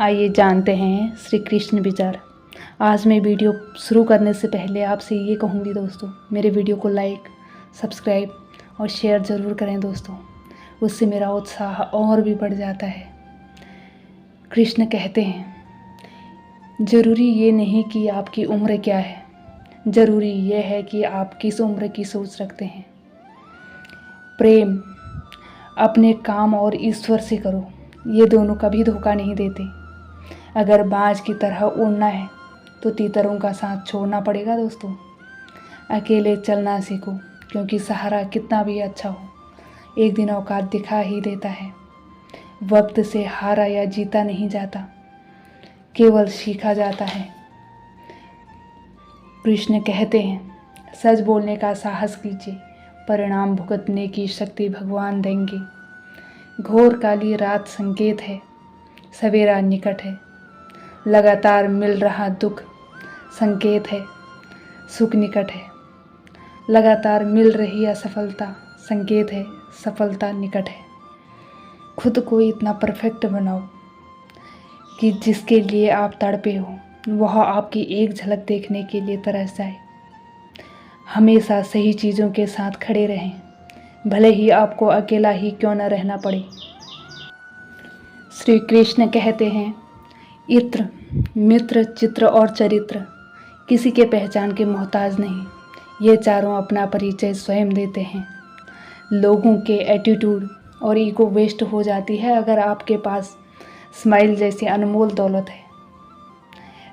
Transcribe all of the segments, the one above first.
आइए जानते हैं श्री कृष्ण विचार। आज मैं वीडियो शुरू करने से पहले आपसे ये कहूँगी दोस्तों, मेरे वीडियो को लाइक, सब्सक्राइब और शेयर ज़रूर करें दोस्तों, उससे मेरा उत्साह और भी बढ़ जाता है। कृष्ण कहते हैं, ज़रूरी ये नहीं कि आपकी उम्र क्या है, ज़रूरी ये है कि आप किस उम्र की सोच रखते हैं। प्रेम अपने काम और ईश्वर से करो, ये दोनों कभी धोखा नहीं देते। अगर बाज की तरह उड़ना है तो तीतरों का साथ छोड़ना पड़ेगा दोस्तों। अकेले चलना सीखो, क्योंकि सहारा कितना भी अच्छा हो एक दिन औकात दिखा ही देता है। वक्त से हारा या जीता नहीं जाता, केवल सीखा जाता है। कृष्ण कहते हैं, सच बोलने का साहस कीजिए, परिणाम भुगतने की शक्ति भगवान देंगे। घोर काली रात संकेत है, सवेरा निकट है। लगातार मिल रहा दुख संकेत है, सुख निकट है। लगातार मिल रही असफलता संकेत है, सफलता निकट है। खुद को इतना परफेक्ट बनाओ कि जिसके लिए आप तड़पे हो वह आपकी एक झलक देखने के लिए तरस जाए। हमेशा सही चीज़ों के साथ खड़े रहें, भले ही आपको अकेला ही क्यों न रहना पड़े। श्री कृष्ण कहते हैं, इत्र, मित्र, चित्र और चरित्र किसी के पहचान के मोहताज नहीं। ये चारों अपना परिचय स्वयं देते हैं। लोगों के एटीट्यूड और ईगो वेस्ट हो जाती है अगर आपके पास स्माइल जैसी अनमोल दौलत है।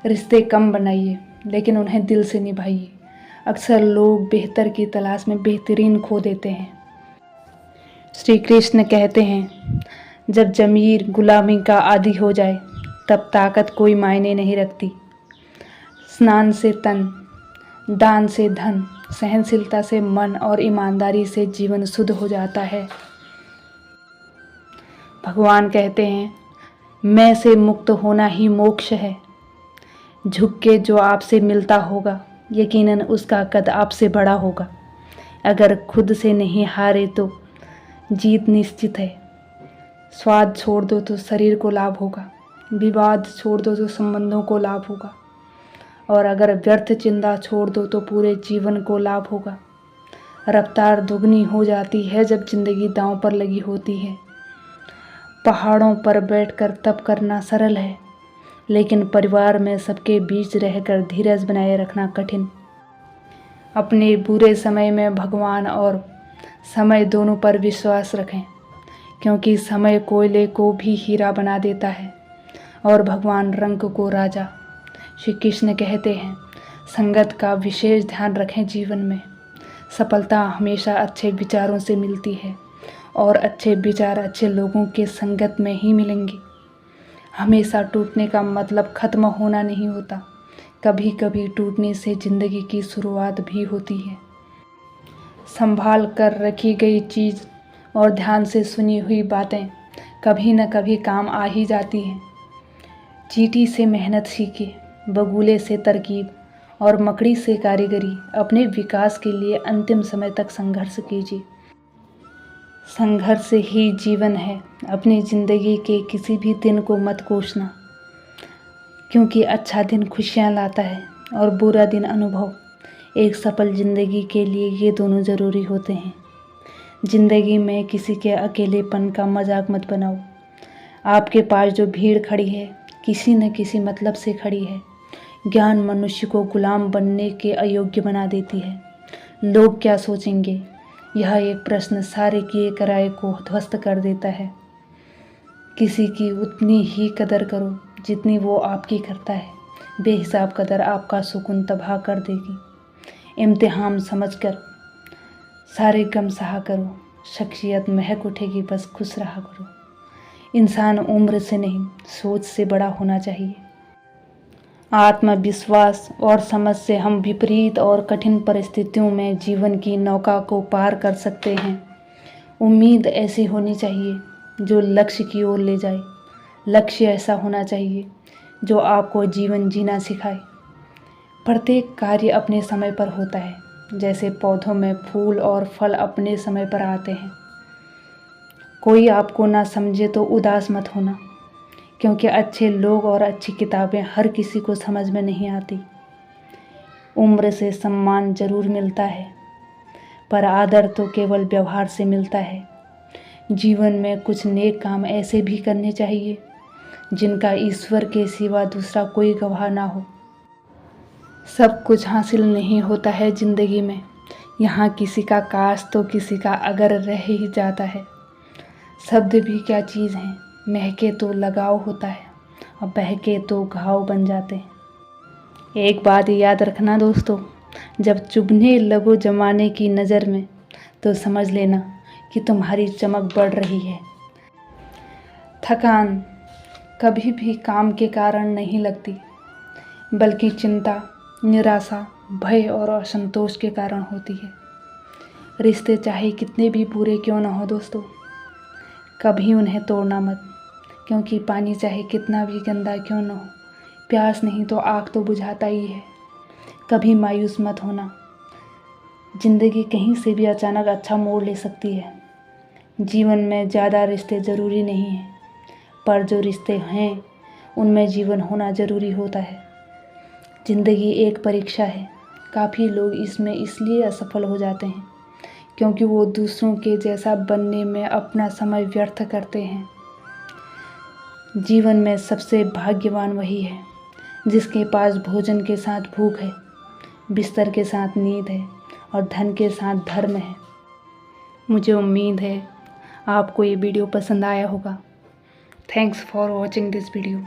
रिश्ते कम बनाइए लेकिन उन्हें दिल से निभाइए। अक्सर लोग बेहतर की तलाश में बेहतरीन खो देते हैं। श्री कृष्ण कहते हैं, जब ज़मीर गुलामी का आदी हो जाए तब ताकत कोई मायने नहीं रखती। स्नान से तन, दान से धन, सहनशीलता से मन और ईमानदारी से जीवन शुद्ध हो जाता है। भगवान कहते हैं, मैं से मुक्त होना ही मोक्ष है। झुक के जो आपसे मिलता होगा यकीनन उसका कद आपसे बड़ा होगा। अगर खुद से नहीं हारे तो जीत निश्चित है। स्वाद छोड़ दो तो शरीर को लाभ होगा, विवाद छोड़ दो तो संबंधों को लाभ होगा, और अगर व्यर्थ चिंता छोड़ दो तो पूरे जीवन को लाभ होगा। रफ्तार दुगनी हो जाती है जब जिंदगी दांव पर लगी होती है। पहाड़ों पर बैठकर तप करना सरल है, लेकिन परिवार में सबके बीच रहकर धीरज बनाए रखना कठिन। अपने बुरे समय में भगवान और समय दोनों पर विश्वास रखें, क्योंकि समय कोयले को भी हीरा बना देता है और भगवान रंग को राजा। श्री कृष्ण कहते हैं, संगत का विशेष ध्यान रखें जीवन में। सफलता हमेशा अच्छे विचारों से मिलती है और अच्छे विचार अच्छे लोगों के संगत में ही मिलेंगे। हमेशा टूटने का मतलब ख़त्म होना नहीं होता, कभी कभी टूटने से ज़िंदगी की शुरुआत भी होती है। संभाल कर रखी गई चीज़ और ध्यान से सुनी हुई बातें कभी न कभी काम आ ही जाती हैं। चींटी से मेहनत सीखिए, बगुले से तरकीब और मकड़ी से कारीगरी। अपने विकास के लिए अंतिम समय तक संघर्ष कीजिए। संघर्ष ही जीवन है। अपनी ज़िंदगी के किसी भी दिन को मत कोसना, क्योंकि अच्छा दिन खुशियाँ लाता है और बुरा दिन अनुभव। एक सफल ज़िंदगी के लिए ये दोनों ज़रूरी होते हैं। ज़िंदगी में किसी के अकेलेपन का मजाक मत बनाओ। आपके पास जो भीड़ खड़ी है किसी न किसी मतलब से खड़ी है। ज्ञान मनुष्य को गुलाम बनने के अयोग्य बना देती है। लोग क्या सोचेंगे, यह एक प्रश्न सारे किए कराए को ध्वस्त कर देता है। किसी की उतनी ही कदर करो जितनी वो आपकी करता है। बेहिसाब कदर आपका सुकून तबाह कर देगी। इम्तिहान समझकर सारे गम सहा करो, शख्सियत महक उठेगी, बस खुश रहा करो। इंसान उम्र से नहीं सोच से बड़ा होना चाहिए। आत्मविश्वास और समझ से हम विपरीत और कठिन परिस्थितियों में जीवन की नौका को पार कर सकते हैं। उम्मीद ऐसी होनी चाहिए जो लक्ष्य की ओर ले जाए। लक्ष्य ऐसा होना चाहिए जो आपको जीवन जीना सिखाए। प्रत्येक कार्य अपने समय पर होता है, जैसे पौधों में फूल और फल अपने समय पर आते हैं। कोई आपको ना समझे तो उदास मत होना, क्योंकि अच्छे लोग और अच्छी किताबें हर किसी को समझ में नहीं आती। उम्र से सम्मान जरूर मिलता है, पर आदर तो केवल व्यवहार से मिलता है। जीवन में कुछ नेक काम ऐसे भी करने चाहिए जिनका ईश्वर के सिवा दूसरा कोई गवाह ना हो। सब कुछ हासिल नहीं होता है ज़िंदगी में, यहाँ किसी का काश तो किसी का अगर रह ही जाता है। शब्द भी क्या चीज़ हैं, महके तो लगाव होता है और बहके तो घाव बन जाते हैं। एक बात याद रखना दोस्तों, जब चुभने लगो जमाने की नज़र में तो समझ लेना कि तुम्हारी चमक बढ़ रही है। थकान कभी भी काम के कारण नहीं लगती, बल्कि चिंता, निराशा, भय और असंतोष के कारण होती है। रिश्ते चाहे कितने भी बुरे क्यों ना हो दोस्तों, कभी उन्हें तोड़ना मत, क्योंकि पानी चाहे कितना भी गंदा क्यों ना हो, प्यास नहीं तो आग तो बुझाता ही है। कभी मायूस मत होना, ज़िंदगी कहीं से भी अचानक अच्छा मोड़ ले सकती है। जीवन में ज़्यादा रिश्ते ज़रूरी नहीं हैं, पर जो रिश्ते हैं उनमें जीवन होना ज़रूरी होता है। ज़िंदगी एक परीक्षा है, काफ़ी लोग इसमें इसलिए असफल हो जाते हैं क्योंकि वो दूसरों के जैसा बनने में अपना समय व्यर्थ करते हैं। जीवन में सबसे भाग्यवान वही है जिसके पास भोजन के साथ भूख है, बिस्तर के साथ नींद है और धन के साथ धर्म है। मुझे उम्मीद है आपको ये वीडियो पसंद आया होगा। Thanks for watching this video.